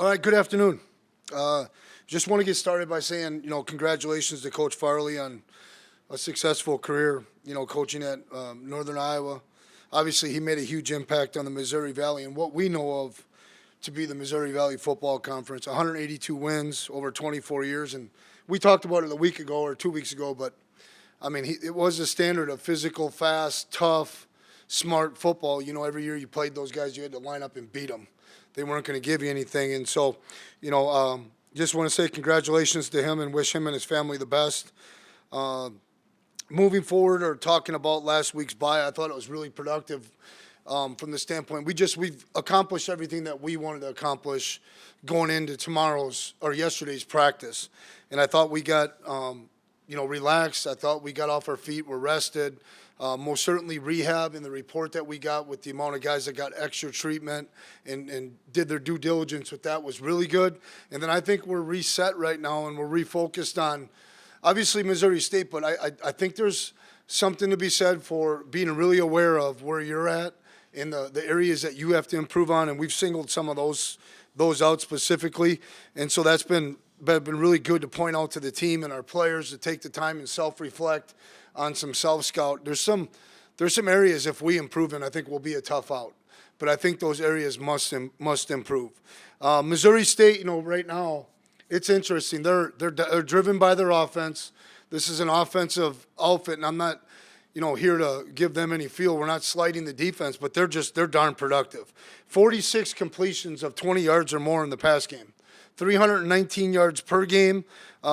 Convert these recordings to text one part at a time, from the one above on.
All right, good afternoon. Just want to get started by saying, congratulations to Coach Farley on a successful career, coaching at Northern Iowa. Obviously, he made a huge impact on the Missouri Valley and what we know of to be the Missouri Valley Football Conference. 182 wins over 24 years. And we talked about it a week ago or 2 weeks ago, but, it was a standard of physical, fast, tough, smart football. Every year you played those guys, you had to line up and beat them. They weren't going to give you anything. And so, just want to say congratulations to him and wish him and his family the best. Moving forward or talking about last week's bye, I thought it was really productive from the standpoint. We've accomplished everything that we wanted to accomplish going into tomorrow's or yesterday's practice. And I thought we got, relaxed. I thought we got off our feet. We're rested. Most certainly rehab in the report that we got with the amount of guys that got extra treatment and did their due diligence with that was really good. And then I think we're reset right now and we're refocused on obviously Missouri State, but I think there's something to be said for being really aware of where you're at in the areas that you have to improve on, and we've singled some of those out specifically. And so that's been really good to point out to the team and our players to take the time and self-reflect on some self-scout. There's some areas if we improve in, I think we'll be a tough out. But I think those areas must improve. Missouri State, right now, it's interesting. They're driven by their offense. This is an offensive outfit, and I'm not, here to give them any feel. We're not slighting the defense, but they're darn productive. 46 completions of 20 yards or more in the pass game. 319 yards per game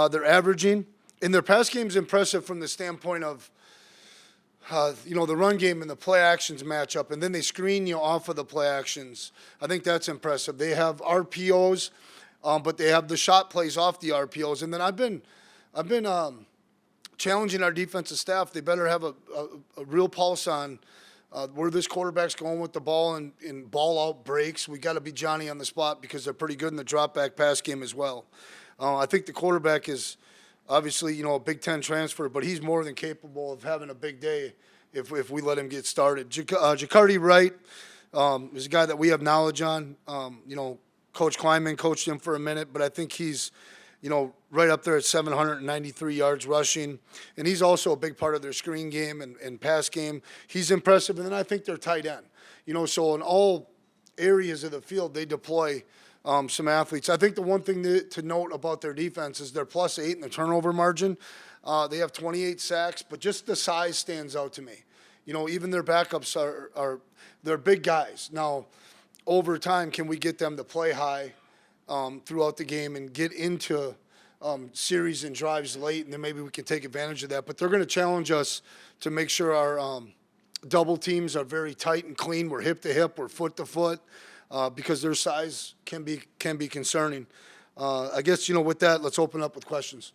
they're averaging. And their pass game is impressive from the standpoint of, the run game and the play actions matchup, and then they screen you off of the play actions. I think that's impressive. They have RPOs, but they have the shot plays off the RPOs. And then I've been challenging our defensive staff. They better have a real pulse on where this quarterback's going with the ball and ball out breaks. We got to be Johnny on the spot because they're pretty good in the drop back pass game as well. I think the quarterback is obviously, a Big Ten transfer, but he's more than capable of having a big day if we let him get started. Jacardi Wright is a guy that we have knowledge on. Coach Kleinman coached him for a minute, but I think he's, right up there at 793 yards rushing. And he's also a big part of their screen game and pass game. He's impressive. And then I think they're tight end. So in all areas of the field, they deploy some athletes. I think the one thing to note about their defense is they're +8 in the turnover margin. They have 28 sacks, but just the size stands out to me. Even their backups they're big guys. Now, over time, can we get them to play high throughout the game and get into series and drives late, and then maybe we can take advantage of that. But they're going to challenge us to make sure our double teams are very tight and clean. We're hip to hip, we're foot to foot. Because their size can be concerning. I guess, with that, let's open up with questions.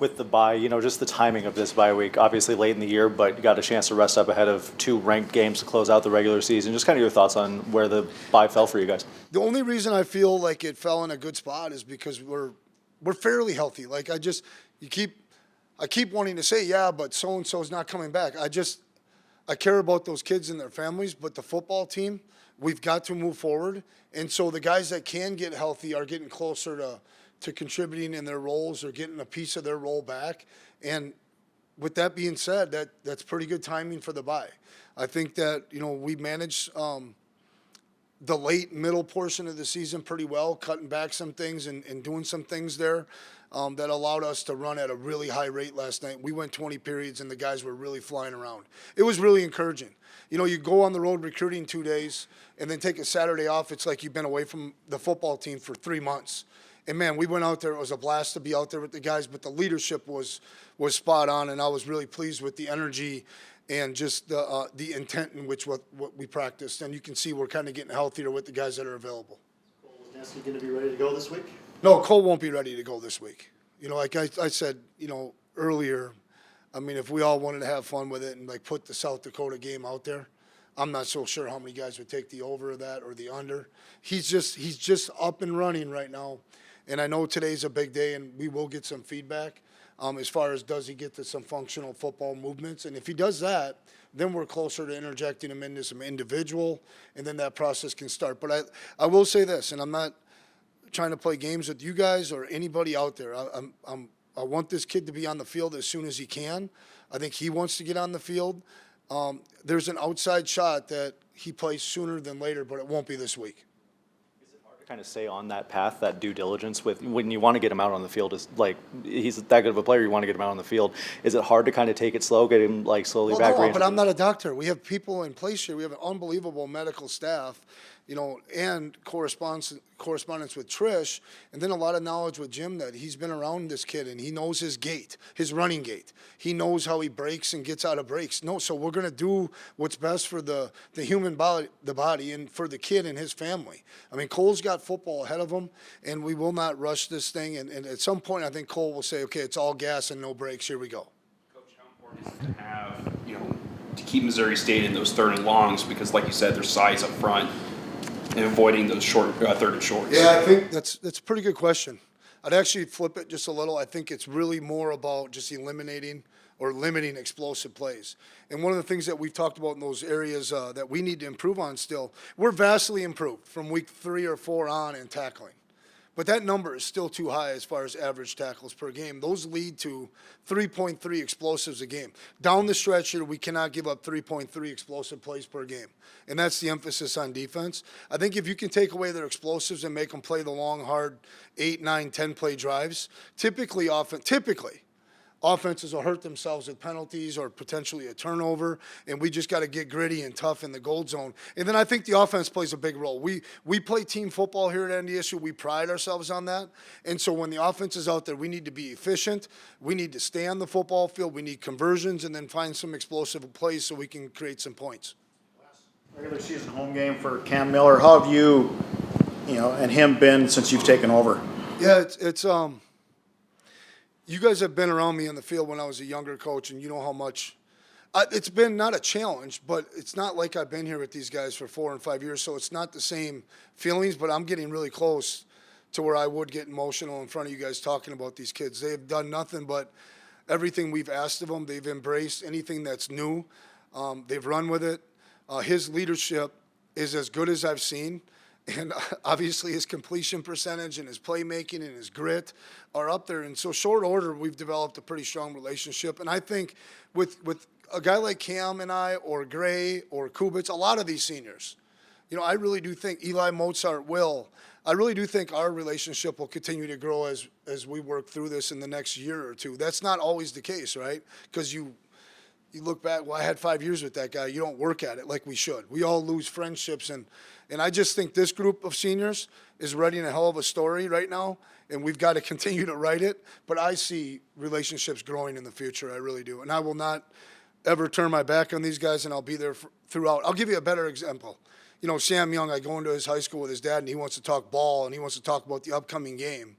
With the bye, just the timing of this bye week, obviously late in the year, but you got a chance to rest up ahead of 2 ranked games to close out the regular season. Just kind of your thoughts on where the bye fell for you guys. The only reason I feel like it fell in a good spot is because we're fairly healthy. Like I keep wanting to say, yeah, but so-and-so's not coming back. I care about those kids and their families, but the football team, we've got to move forward. And so the guys that can get healthy are getting closer to contributing in their roles or getting a piece of their role back. And with that being said, that's pretty good timing for the bye. I think that, we managed the late middle portion of the season pretty well, cutting back some things and doing some things there that allowed us to run at a really high rate last night. We went 20 periods and the guys were really flying around. It was really encouraging. You go on the road recruiting 2 days and then take a Saturday off. It's like you've been away from the football team for 3 months. And, man, we went out there. It was a blast to be out there with the guys, but the leadership was spot on, and I was really pleased with the energy and just the intent in which what we practiced. And you can see we're kind of getting healthier with the guys that are available. Cole, is Nessie going to be ready to go this week? No, Cole won't be ready to go this week. Like I said, earlier, if we all wanted to have fun with it and, put the South Dakota game out there, I'm not so sure how many guys would take the over of that or the under. He's just up and running right now. And I know today's a big day, and we will get some feedback as far as does he get to some functional football movements. And if he does that, then we're closer to interjecting him into some individual, and then that process can start. But I will say this, and I'm not trying to play games with you guys or anybody out there. I want this kid to be on the field as soon as he can. I think he wants to get on the field. There's an outside shot that he plays sooner than later, but it won't be this week. Kind of stay on that path, that due diligence with when you want to get him out on the field is like he's that good of a player. You want to get him out on the field. Is it hard to kind of take it slow, get him like slowly Well, back? no, but I'm not a doctor. We have people in place here. We have an unbelievable medical staff, and correspondence with Trish, and then a lot of knowledge with Jim that he's been around this kid and he knows his gait, his running gait. He knows how he breaks and gets out of breaks. No, so we're going to do what's best for the human body, and for the kid and his family. I mean, Cole's got football ahead of him, and we will not rush this thing. And at some point, I think Cole will say, okay, it's all gas and no brakes. Here we go. Coach, how important is it to have, to keep Missouri State in those third and longs because, like you said, there's size up front and avoiding those third and shorts? Yeah, I think that's a pretty good question. I'd actually flip it just a little. I think it's really more about just eliminating or limiting explosive plays. And one of the things that we've talked about in those areas that we need to improve on still, we're vastly improved from week 3 or 4 on in tackling. But that number is still too high as far as average tackles per game. Those lead to 3.3 explosives a game. Down the stretch here, we cannot give up 3.3 explosive plays per game. And that's the emphasis on defense. I think if you can take away their explosives and make them play the long, hard 8, 9, 10-play drives, typically offenses will hurt themselves with penalties or potentially a turnover, and we just got to get gritty and tough in the gold zone. And then I think the offense plays a big role. We play team football here at NDSU. We pride ourselves on that. And so when the offense is out there, we need to be efficient. We need to stay on the football field. We need conversions and then find some explosive plays so we can create some points. Regular season home game for Cam Miller. How have you, and him been since you've taken over? Yeah, it's you guys have been around me on the field when I was a younger coach, and you know how much it's been not a challenge, but it's not like I've been here with these guys for 4 and 5 years, so it's not the same feelings, but I'm getting really close to where I would get emotional in front of you guys talking about these kids. They've done nothing but everything we've asked of them. They've embraced anything that's new. They've run with it. His leadership is as good as I've seen. And obviously his completion percentage and his playmaking and his grit are up there. And so short order, we've developed a pretty strong relationship. And I think with a guy like Cam and I, or Gray, or Kubitz, a lot of these seniors, I really do think Eli Mozart will. I really do think our relationship will continue to grow as we work through this in the next year or two. That's not always the case, right? Because you look back, well, I had 5 years with that guy. You don't work at it like we should. We all lose friendships, and I just think this group of seniors is writing a hell of a story right now, and we've got to continue to write it. But I see relationships growing in the future. I really do. And I will not ever turn my back on these guys, and I'll be there throughout. I'll give you a better example. Sam Young, I go into his high school with his dad, and he wants to talk ball, and he wants to talk about the upcoming game.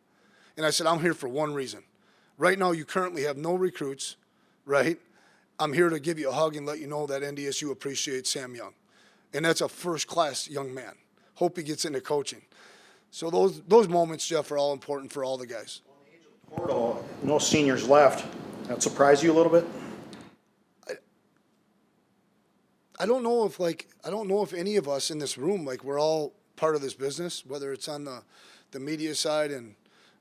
And I said, I'm here for one reason. Right now, you currently have no recruits, right? I'm here to give you a hug and let you know that NDSU appreciates Sam Young. And that's a first-class young man. Hope he gets into coaching. So those moments, Jeff, are all important for all the guys. Portal, no seniors left. That surprise you a little bit? I don't know if any of us in this room, we're all part of this business, whether it's on the media side and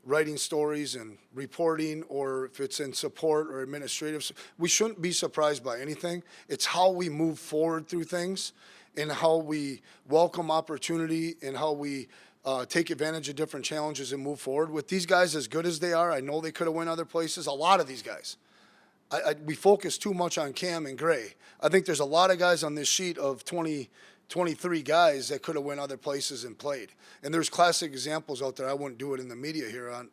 writing stories and reporting, or if it's in support or administrative. We shouldn't be surprised by anything. It's how we move forward through things and how we welcome opportunity and how we take advantage of different challenges and move forward. With these guys as good as they are, I know they could have went other places. A lot of these guys. We focus too much on Cam and Gray. I think there's a lot of guys on this sheet of 23 guys that could have went other places and played. And there's classic examples out there. I wouldn't do it in the media here on.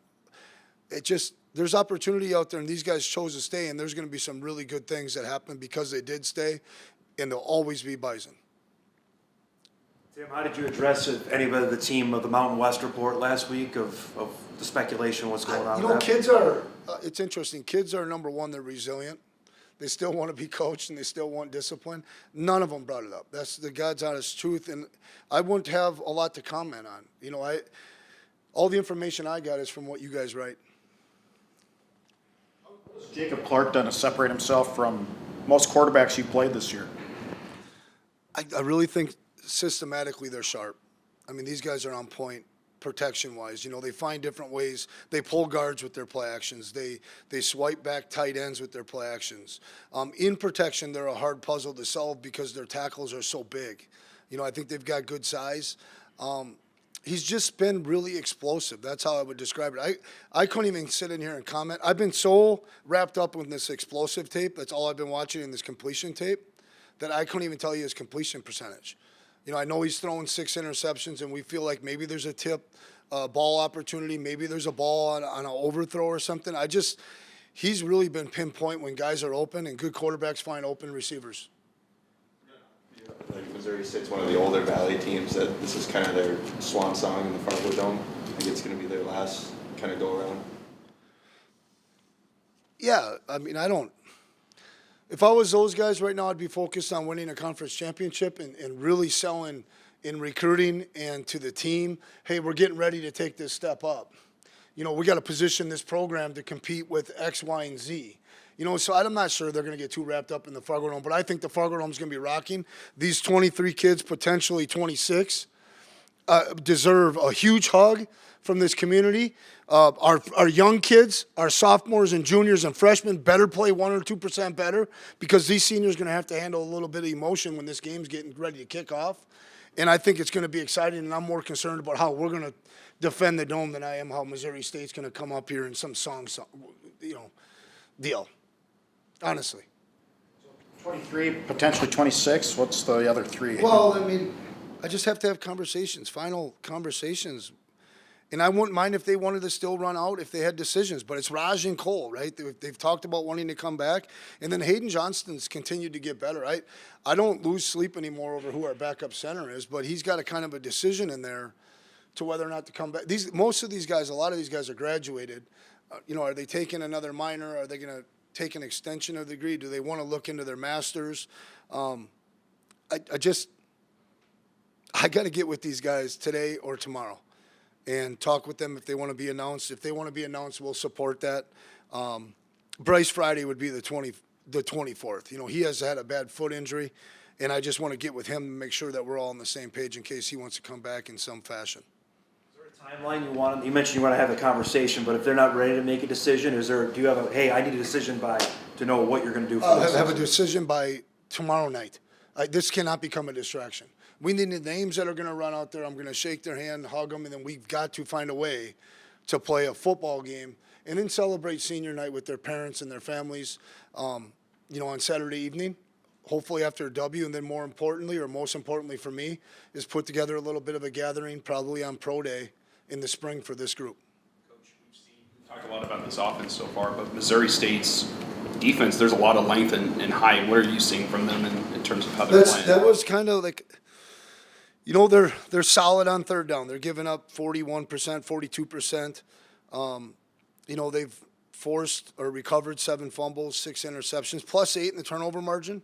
There's opportunity out there, and these guys chose to stay, and there's going to be some really good things that happen because they did stay, and they'll always be Bison. Tim, how did you address anybody of the team of the Mountain West report last week of the speculation, what's going on? Kids are, it's interesting. Kids are, number one, they're resilient. They still want to be coached, and they still want discipline. None of them brought it up. That's the God's honest truth, and I wouldn't have a lot to comment on. All the information I got is from what you guys write. What has Jacob Clark done to separate himself from most quarterbacks you played this year? I really think systematically they're sharp. I mean, these guys are on point protection-wise. They find different ways. They pull guards with their play actions. They swipe back tight ends with their play actions. In protection, they're a hard puzzle to solve because their tackles are so big. I think they've got good size. He's just been really explosive. That's how I would describe it. I couldn't even sit in here and comment. I've been so wrapped up with this explosive tape. That's all I've been watching in this completion tape that I couldn't even tell you his completion percentage. I know he's thrown 6 interceptions, and we feel like maybe there's a tip ball opportunity. Maybe there's a ball on an overthrow or something. He's really been pinpoint when guys are open, and good quarterbacks find open receivers. Like Missouri State's one of the older Valley teams that this is kind of their swan song in the Fargo Dome. I think it's going to be their last kind of go around. Yeah, if I was those guys right now, I'd be focused on winning a conference championship and really selling in recruiting and to the team. Hey, we're getting ready to take this step up. We got to position this program to compete with X, Y, and Z. So I'm not sure they're going to get too wrapped up in the Fargo Dome, but I think the Fargo Dome's going to be rocking. These 23 kids, potentially 26, deserve a huge hug from this community. Our young kids, our sophomores and juniors and freshmen better play 1 or 2% better because these seniors are going to have to handle a little bit of emotion when this game's getting ready to kick off. And I think it's going to be exciting, and I'm more concerned about how we're going to defend the Dome than I am how Missouri State's going to come up here in some deal. Honestly. 23, potentially 26. What's the other 3? Well, I just have to have conversations, final conversations. And I wouldn't mind if they wanted to still run out if they had decisions. But it's Raj and Cole, right? They've talked about wanting to come back. And then Hayden Johnston's continued to get better. I don't lose sleep anymore over who our backup center is, but he's got a kind of a decision in there to whether or not to come back. Most of these guys, a lot of these guys are graduated. Are they taking another minor? Are they going to take an extension of the degree? Do they want to look into their masters? I got to get with these guys today or tomorrow and talk with them if they want to be announced. If they want to be announced, we'll support that. Bryce Friday would be the 24th. He has had a bad foot injury, and I just want to get with him and make sure that we're all on the same page in case he wants to come back in some fashion. Timeline you mentioned you want to have a conversation, but if they're not ready to make a decision, do you have hey, I need a decision to know what you're going to do for this? Have a decision by tomorrow night. This cannot become a distraction. We need the names that are going to run out there. I'm going to shake their hand, hug them, and then we've got to find a way to play a football game and then celebrate senior night with their parents and their families, on Saturday evening, hopefully after a W, and then most importantly for me, is put together a little bit of a gathering, probably on Pro Day, in the spring for this group. Coach, we've talked a lot about this offense so far, but Missouri State's defense, there's a lot of length and height. What are you seeing from them in terms of how they're playing? That was kind of like, they're solid on third down. They're giving up 41%, 42%. They've forced or recovered 7 fumbles, 6 interceptions, +8 in the turnover margin.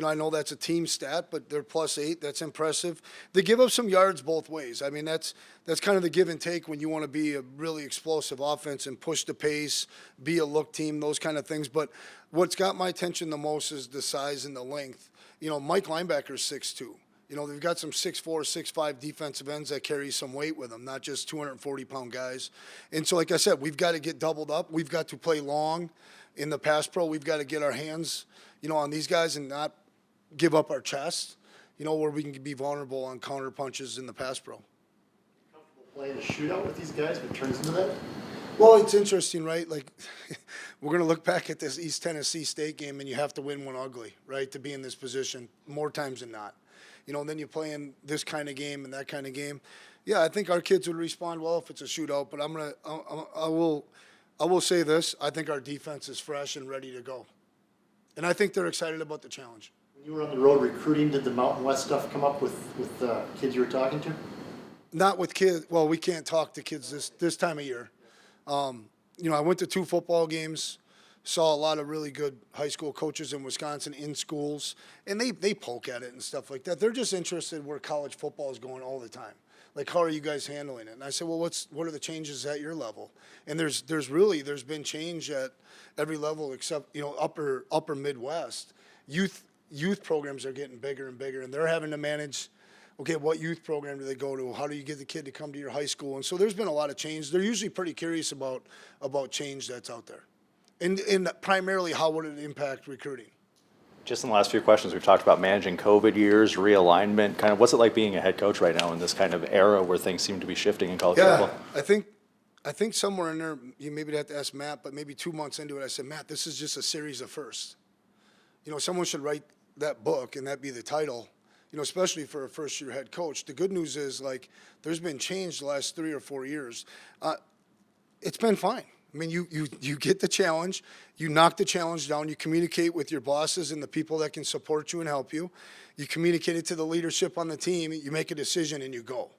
I know that's a team stat, but they're +8. That's impressive. They give up some yards both ways. That's kind of the give and take when you want to be a really explosive offense and push the pace, be a look team, those kind of things. But what's got my attention the most is the size and the length. Mike Linebacker's 6'2". They've got some 6'4", 6'5" defensive ends that carry some weight with them, not just 240-pound guys. And so, like I said, we've got to get doubled up. We've got to play long in the pass pro. We've got to get our hands, on these guys and not give up our chest, where we can be vulnerable on counter punches in the pass pro. Comfortable playing a shootout with these guys if it turns into that? Well, it's interesting, right? Like, we're going to look back at this East Tennessee State game, and you have to win one ugly, right, to be in this position more times than not. And then you play in this kind of game and that kind of game. Yeah, I think our kids would respond well if it's a shootout, but I will say this. I think our defense is fresh and ready to go. And I think they're excited about the challenge. When you were on the road recruiting, did the Mountain West stuff come up with kids you were talking to? Not with kids. Well, we can't talk to kids this time of year. I went to 2 football games. Saw a lot of really good high school coaches in Wisconsin in schools, and they poke at it and stuff like that. They're just interested where college football is going all the time. Like, how are you guys handling it? And I said, well, what are the changes at your level? And there's been change at every level except, upper Midwest. Youth programs are getting bigger and bigger, and they're having to manage Okay, what youth program do they go to? How do you get the kid to come to your high school? And so there's been a lot of change. They're usually pretty curious about change that's out there. And primarily, how would it impact recruiting? Just in the last few questions, we've talked about managing COVID years, realignment, kind of what's it like being a head coach right now in this kind of era where things seem to be shifting in college Yeah, football? I think somewhere in there, you maybe have to ask Matt, but maybe 2 months into it, I said, Matt, this is just a series of firsts. You know, someone should write that book and that be the title, you know, especially for a first-year head coach. The good news is, like, there's been change the last 3 or 4 years. It's been fine. I mean, you get the challenge, you knock the challenge down, you communicate with your bosses and the people that can support you and help you. You communicate it to the leadership on the team, you make a decision and you go.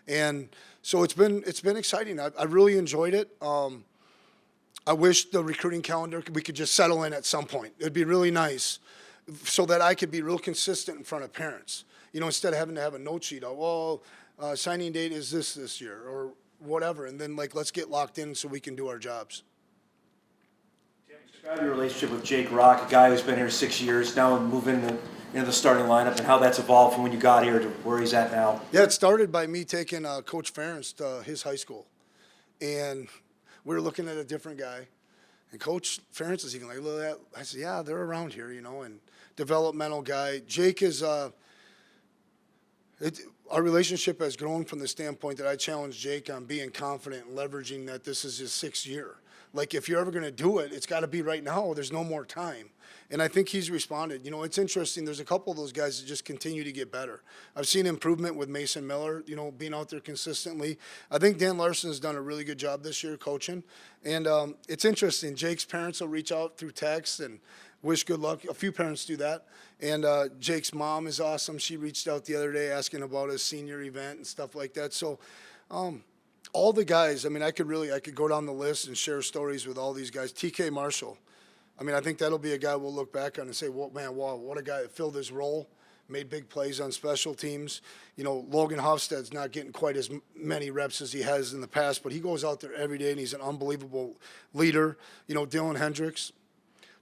And so it's been exciting. I really enjoyed it. I wish the recruiting calendar, we could just settle in at some point. It'd be really nice so that I could be real consistent in front of parents. You know, instead of having to have a note sheet of, well, signing date is this year or whatever. And then, like, let's get locked in so we can do our jobs. Describe your relationship with Jake Rock, a guy who's been here 6 years, now moving into the starting lineup, and how that's evolved from when you got here to where he's at now. Yeah, it started by me taking Coach Ferentz to his high school. And we were looking at a different guy. And Coach Ferentz is even like, look at that. I said, yeah, they're around here, you know, and developmental guy. Jake is, our relationship has grown from the standpoint that I challenged Jake on being confident and leveraging that this is his 6th year. Like, if you're ever going to do it, it's got to be right now. There's no more time. And I think he's responded. You know, it's interesting. There's a couple of those guys that just continue to get better. I've seen improvement with Mason Miller, you know, being out there consistently. I think Dan Larson's done a really good job this year coaching. And it's interesting. Jake's parents will reach out through text and wish good luck. A few parents do that. And Jake's mom is awesome. She reached out the other day asking about his senior event and stuff like that. So all the guys, I mean, I could go down the list and share stories with all these guys. TK Marshall. I mean, I think that'll be a guy we'll look back on and say, well, man, wow, what a guy that filled his role, made big plays on special teams. You know, Logan Hofstad's not getting quite as many reps as he has in the past, but he goes out there every day and he's an unbelievable leader. You know, Dylan Hendricks,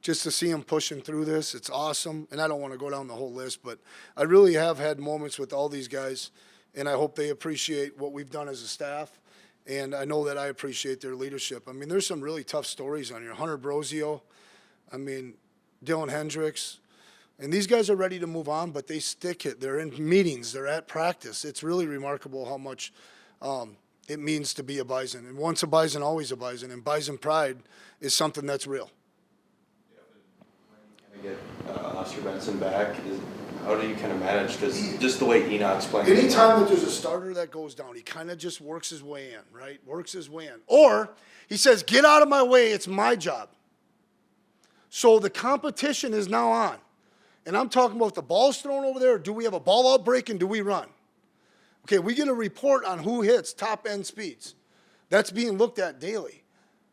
just to see him pushing through this, it's awesome. And I don't want to go down the whole list, but I really have had moments with all these guys, and I hope they appreciate what we've done as a staff. And I know that I appreciate their leadership. I mean, there's some really tough stories on here. Hunter Brosio, I mean, Dylan Hendricks. And these guys are ready to move on, but they stick it. They're in meetings. They're at practice. It's really remarkable how much it means to be a Bison. And once a Bison, always a Bison. And Bison pride is something that's real. When you kind of get Oscar Benson back, how do you kind of manage? Because just the way Enoch's playing. Anytime that there's a starter that goes down, he kind of just works his way in, right? Works his way in. Or he says, get out of my way. It's my job. So the competition is now on. And I'm talking about the ball's thrown over there, or do we have a ball out break and do we run? Okay, we get a report on who hits top end speeds. That's being looked at daily.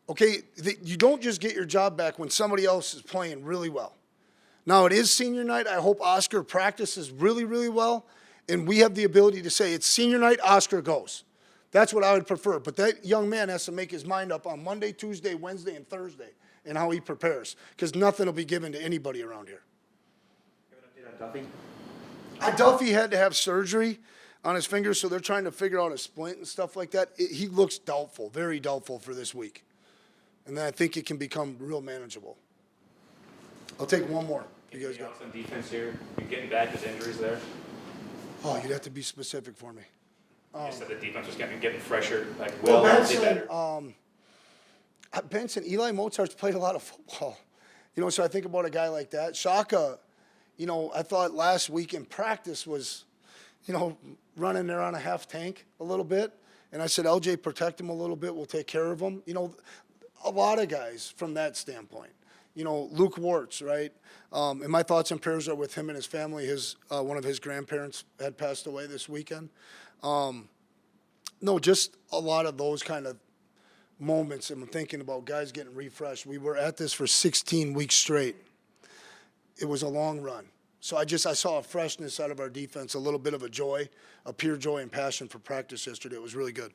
Okay, you don't just get your job back when somebody else is playing really well. Now, it is senior night. I hope Oscar practices really, really well, and we have the ability to say it's senior night, Oscar goes. That's what I would prefer. But that young man has to make his mind up on Monday, Tuesday, Wednesday, and Thursday and how he prepares, because nothing will be given to anybody around here. You have an update on Duffy? Duffy had to have surgery on his finger, so they're trying to figure out a splint and stuff like that. He looks doubtful, very doubtful for this week. And then I think it can become real manageable. I'll take one more. You guys got on defense here? You're getting back his injuries there? Oh, you'd have to be specific for me. You said the defense was getting fresher, like Well, Benson, Benson, better. Benson, Eli Mozart's played a lot of football. You know, so I think about a guy like that. Shaka, you know, I thought last week in practice was, you know, running there on a half tank a little bit. And I said, LJ, protect him a little bit. We'll take care of him. You know, a lot of guys from that standpoint. You know, Luke Wartz, right? And my thoughts and prayers are with him and his family. One of his grandparents had passed away this weekend. No, just a lot of those kind of moments. I'm thinking about guys getting refreshed. We were at this for 16 weeks straight. It was a long run. So I saw a freshness out of our defense, a little bit of a joy, a pure joy and passion for practice yesterday. It was really good.